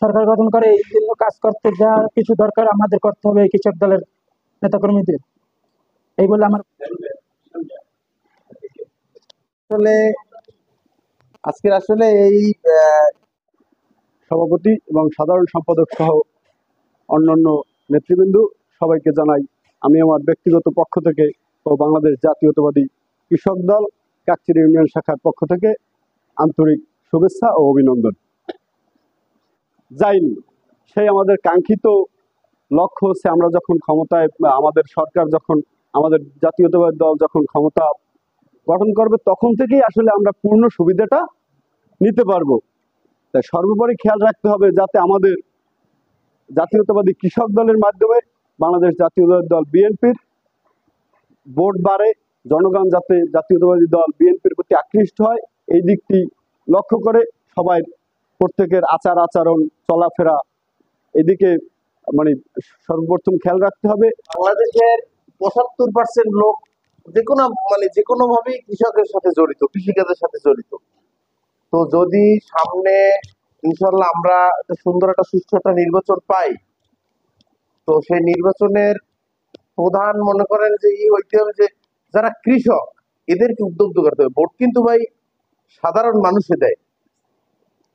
সরকার গঠন করে এই জন্য কাজ করতে যা কিছু দরকার আমাদের করতে হবে এই কৃষক দলের নেতাকর্মীদের, এই বলে আমার। আসলে আজকের আসলে এই সভাপতি এবং সাধারণ সম্পাদক সহ অন্যান্য নেতৃবৃন্দ সবাইকে জানাই আমি আমার ব্যক্তিগত পক্ষ থেকে ও বাংলাদেশ জাতীয়তাবাদী কৃষক দল কাকচিড়ি ইউনিয়ন শাখার পক্ষ থেকে আন্তরিক শুভেচ্ছা ও অভিনন্দন। যাইনি সেই আমাদের কাঙ্ক্ষিত লক্ষ্য হচ্ছে আমরা যখন ক্ষমতায়, আমাদের সরকার যখন, আমাদের জাতীয়তাবাদী দল যখন ক্ষমতা গঠন করবে তখন থেকেই আসলে আমরা পূর্ণ সুবিধাটা নিতে পারবো। তাই সর্বোপরি খেয়াল রাখতে হবে যাতে আমাদের জাতীয়তাবাদী কৃষক দলের মাধ্যমে বাংলাদেশ জাতীয়তাবাদী দল বিএনপির ভোট বাড়ে, জনগণ যাতে জাতীয়তাবাদী দল বিএনপির প্রতি আকৃষ্ট হয় এই দিকটি লক্ষ্য করে সবাই প্রত্যেকের আচার আচরণ চলাফেরা এদিকে মানে সর্বপ্রথম খেয়াল রাখতে হবে। বাংলাদেশের ৭৫% লোক যে কোনো ভাবেই কৃষকের সাথে জড়িত, কৃষিকাজের সাথে জড়িত। তো যদি সামনে ইনশাল্লাহ আমরা একটা সুন্দর একটা সুষ্ঠু একটা নির্বাচন পাই, তো সেই নির্বাচনের প্রধান মনে করেন যে হইতে হবে যে যারা কৃষক এদেরকে উদ্বুদ্ধ করতে হবে। ভোট কিন্তু ভাই সাধারণ মানুষে দেয়,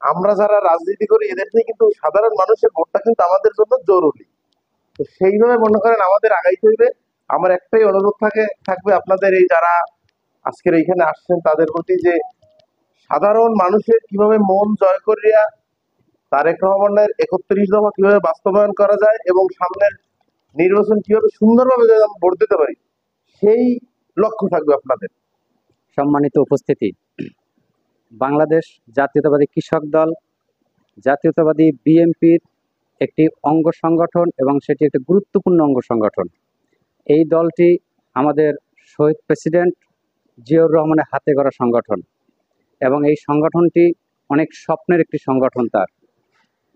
আমরা যারা রাজনীতি করি এদের থেকে কিন্তু সাধারণ মানুষের ভোটটা কিন্তু আমাদের জন্য জরুরি। তো সেইভাবে মনে করেন আমাদের আগাইতে হইবে। আমার একটাই অনুরোধ থাকবে আপনাদের এই যারা আজকের এইখানে আসছেন তাদের প্রতি, যে সাধারণ মানুষের কিভাবে মন জয় করিয়া তারেক রহমানের ৩১ দফা কিভাবে বাস্তবায়ন করা যায় এবং সামনের নির্বাচন কিভাবে সুন্দরভাবে ভোট দিতে পারি সেই লক্ষ্য থাকবে আপনাদের। সম্মানিত উপস্থিতি, বাংলাদেশ জাতীয়তাবাদী কৃষক দল জাতীয়তাবাদী বিএনপির একটি অঙ্গ সংগঠন এবং সেটি একটি গুরুত্বপূর্ণ অঙ্গ সংগঠন। এই দলটি আমাদের শহীদ প্রেসিডেন্ট জিয়াউর রহমানের হাতে গড়া সংগঠন এবং এই সংগঠনটি অনেক স্বপ্নের একটি সংগঠন। তার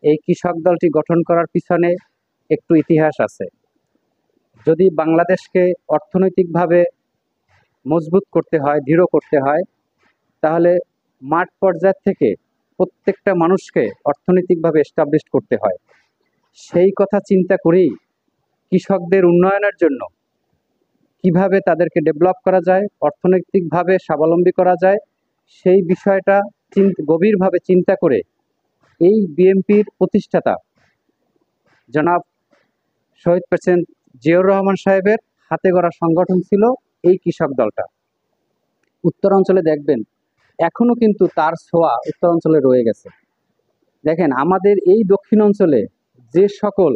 এই কৃষক দলটি গঠন করার পিছনে একটু ইতিহাস আছে। যদি বাংলাদেশকে অর্থনৈতিকভাবে মজবুত করতে হয়, দৃঢ় করতে হয়, তাহলে মাঠ পর্যায় থেকে প্রত্যেকটা মানুষকে অর্থনৈতিকভাবে এস্টাবলিশ করতে হয়। সেই কথা চিন্তা করেই কৃষকদের উন্নয়নের জন্য কিভাবে তাদেরকে ডেভেলপ করা যায়, অর্থনৈতিকভাবে স্বাবলম্বী করা যায়, সেই বিষয়টা গভীরভাবে চিন্তা করে এই বিএনপির প্রতিষ্ঠাতা জনাব শহীদ প্রেসিডেন্ট জিয়াউর রহমান সাহেবের হাতে গড়া সংগঠন ছিল এই কৃষক দলটা। উত্তরাঞ্চলে দেখবেন এখনো কিন্তু তার ছোঁয়া উত্তরাঞ্চলে রয়ে গেছে। দেখেন আমাদের এই দক্ষিণ অঞ্চলে যে সকল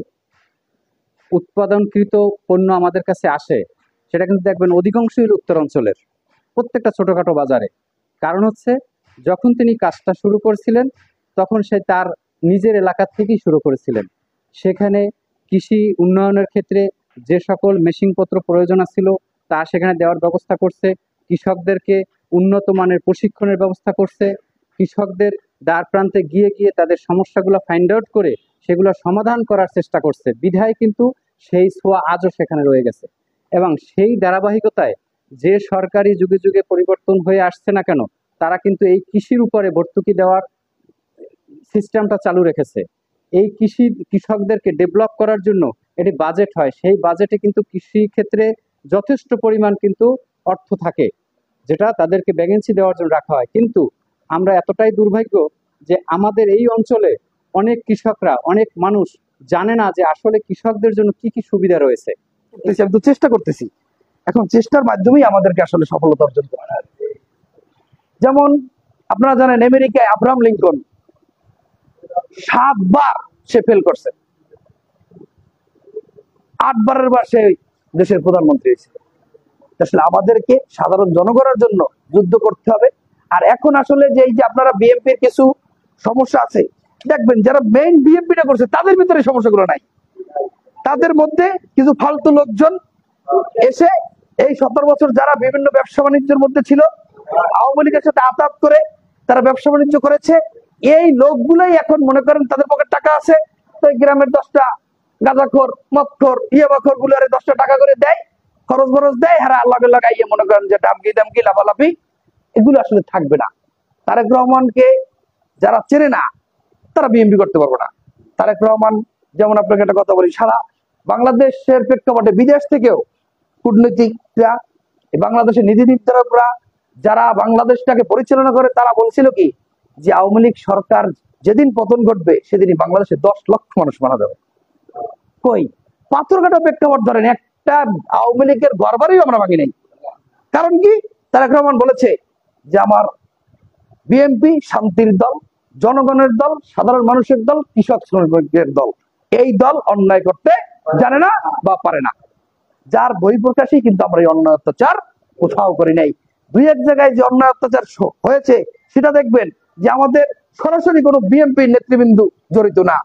উৎপাদনকৃত পণ্য আমাদের কাছে আসে সেটা কিন্তু দেখবেন অধিকাংশই উত্তরাঞ্চলের প্রত্যেকটা ছোটোখাটো বাজারে। কারণ হচ্ছে যখন তিনি কাজটা শুরু করেছিলেন তখন সে তার নিজের এলাকা থেকেই শুরু করেছিলেন। সেখানে কৃষি উন্নয়নের ক্ষেত্রে যে সকল মেশিনপত্র প্রয়োজন ছিল তা সেখানে দেওয়ার ব্যবস্থা করছে, কৃষকদেরকে উন্নত মানের প্রশিক্ষণের ব্যবস্থা করছে, কৃষকদের দ্বার প্রান্তে গিয়ে গিয়ে তাদের সমস্যাগুলো ফাইন্ড আউট করে সেগুলো সমাধান করার চেষ্টা করছে। বিধায় কিন্তু সেই ছোঁয়া আজও সেখানে রয়ে গেছে এবং সেই ধারাবাহিকতায় যে সরকারি যুগে যুগে পরিবর্তন হয়ে আসছে না কেন তারা কিন্তু এই কৃষির উপরে ভর্তুকি দেওয়ার সিস্টেমটা চালু রেখেছে। এই কৃষকদেরকে ডেভেলপ করার জন্য এটি বাজেট হয়, সেই বাজেটে কিন্তু কৃষি ক্ষেত্রে যথেষ্ট পরিমাণ কিন্তু অর্থ থাকে যেটা তাদেরকে ভ্যাকেন্সি দেওয়ার জন্য রাখা হয়। কিন্তু আমরা এতটাই দুর্ভাগ্য যে আমাদের এই অঞ্চলে অনেক কৃষকরা, অনেক মানুষ জানে না যে আসলে কৃষকদের জন্য কি কি সুবিধা রয়েছে। আমি তো চেষ্টা করতেছি, এখন চেষ্টার মাধ্যমেই আমাদেরকে আসলে সফলতা অর্জন করতে হবে। যেমন আপনারা জানেন আমেরিকায় আব্রাহাম লিঙ্কন 7 বার সে ফেল করছে, 8 বারের বার সে দেশের প্রধানমন্ত্রী হয়েছিল। আসলে আমাদেরকে সাধারণ জনগণের জন্য যুদ্ধ করতে হবে। আর এখন আসলে যে এই যে আপনারা বিএনপির কিছু সমস্যা আছে দেখবেন, যারা মেইন বিএনপিটা করছে তাদের ভিতরে সমস্যাগুলো নাই, তাদের মধ্যে কিছু ফালতু লোকজন এসে এই 17 বছর যারা বিভিন্ন ব্যবসা বাণিজ্যের মধ্যে ছিল, আওয়ামী লীগের সাথে আতাত করে তারা ব্যবসা বাণিজ্য করেছে, এই লোকগুলাই এখন মনে করেন তাদের পকেট টাকা আছে, তো গ্রামের 10টা গাঁজাখোর, মদখোর, ইয়াবাখোর গুলারে 10টা টাকা করে দেয়, খরচ বরচ দেয়, হারা লগে লাগাইয়ে মনে করেন যে ডামকি দামকি লাফালাফি, এগুলো আসলে থাকবে না। তারেক রহমানকে যারা চেনে না তারা বিএনপি করতে পারবে না। তারেক রহমান, যেমন আপনাকে একটা কথা বলি, সারা বাংলাদেশের প্রেক্ষাপটে বিদেশ থেকেও কূটনীতিকরা, এই বাংলাদেশের নীতি নির্ধারকরা যারা বাংলাদেশটাকে পরিচালনা করে, তারা বলছিল কি যে আওয়ামী লীগ সরকার যেদিন পতন ঘটবে সেদিনই বাংলাদেশে 10 লক্ষ মানুষ মারা যাবে। কই পাথরঘাটা প্রেক্ষাপট ধরেন, একটা আওয়ামী লীগের ঘরবাড়িও আমরা ভাঙি নাই। কারণ কি, তারেক রহমান বলেছে যে আমার বিএনপি শান্তির দল, জনগণের দল, সাধারণ মানুষের দল, কৃষক শ্রমিকের দল। এই দল অন্যায় করতে জানে না বা পারে না। যার বহিঃপ্রকাশই কিন্তু আমরা এই অন্যায় অত্যাচার কোথাও করি নাই। দুই এক জায়গায় যে অন্যায় অত্যাচার হয়েছে সেটা দেখবেন যে আমাদের সরাসরি কোনো বিএনপি নেতৃবৃন্দ জড়িত না।